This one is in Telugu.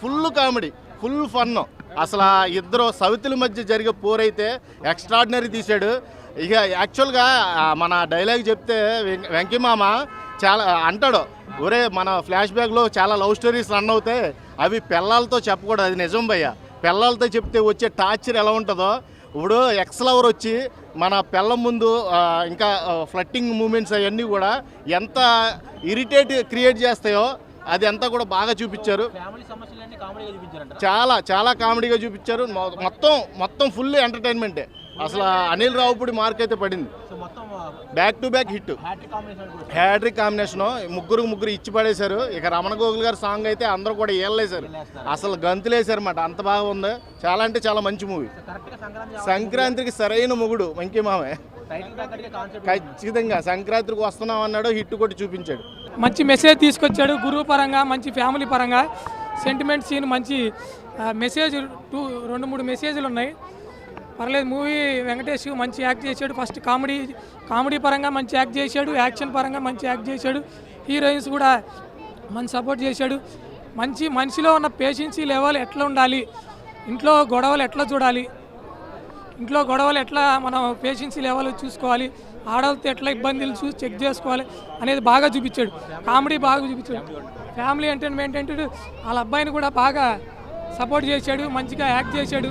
Full comedy, full fun. అసలు ఇద్దరు సవితుల మధ్య జరిగే పోరైతే ఎక్స్ట్రాడినరీ తీశాడు. ఇక యాక్చువల్గా మన డైలాగ్ చెప్తే వెంకీమామ చాలా అంటాడు, ఒరే మన ఫ్లాష్ బ్యాక్లో చాలా లవ్ స్టోరీస్ రన్ అవుతాయి, అవి పిల్లలతో చెప్పకూడదు, అది నిజం భయ్య. పిల్లలతో చెప్తే వచ్చే టార్చర్ ఎలా ఉంటుందో, ఇప్పుడు ఎక్స్ లవర్ వచ్చి మన పిల్లల ముందు ఇంకా ఫ్లట్టింగ్ మూమెంట్స్ అవన్నీ కూడా ఎంత ఇరిటేట్ క్రియేట్ చేస్తాయో అది అంతా కూడా బాగా చూపించారు. చాలా చాలా కామెడీగా చూపించారు. మొత్తం ఫుల్ ఎంటర్టైన్మెంటే. అసలు అనిల్ రావుపూడి మార్క్ అయితే పడింది. Back to back hit, hat trick combination. ముగ్గురు ఇచ్చి పడేశారు. ఇక రమణ గోగుల్ గారి సాంగ్ అయితే అందరూ కూడా ఏళ్ళేశారు, అసలు గంతులేశారు అన్నమాట. అంత బాగా ఉంది. చాలా అంటే చాలా మంచి మూవీ. సంక్రాంతికి సరైన మొగుడు వెంకీమామే. ఖచ్చితంగా సంక్రాంతికి వస్తున్నాం అన్నాడు, హిట్ కొట్టి చూపించాడు. మంచి మెసేజ్ తీసుకొచ్చాడు. గురువు పరంగా, మంచి ఫ్యామిలీ పరంగా, సెంటిమెంట్ సీన్, మంచి మెసేజ్, 2-3 మెసేజ్లు ఉన్నాయి. పర్లేదు మూవీ. వెంకటేష్ మంచి యాక్ట్ చేశాడు. ఫస్ట్ కామెడీ పరంగా మంచి యాక్ట్ చేశాడు, యాక్షన్ పరంగా మంచి యాక్ట్ చేశాడు. హీరోయిన్స్ కూడా మంచి సపోర్ట్ చేశాడు. మనిషిలో ఉన్న పేషెన్సీ లెవెల్ ఎట్లా ఉండాలి, ఇంట్లో గొడవలు ఎట్లా చూడాలి, ఇంట్లో గొడవలు ఎట్లా మనం పేషెన్సీ లెవెల్ చూసుకోవాలి, ఆడవాళ్ళతో ఎట్లా ఇబ్బందులు చూసి చెక్ చేసుకోవాలి అనేది బాగా చూపించాడు. కామెడీ బాగా చూపించాడు. ఫ్యామిలీ ఎంటర్టైన్మెంట్ అంటే వాళ్ళ అబ్బాయిని కూడా బాగా సపోర్ట్ చేశాడు, మంచిగా యాక్ట్ చేశాడు.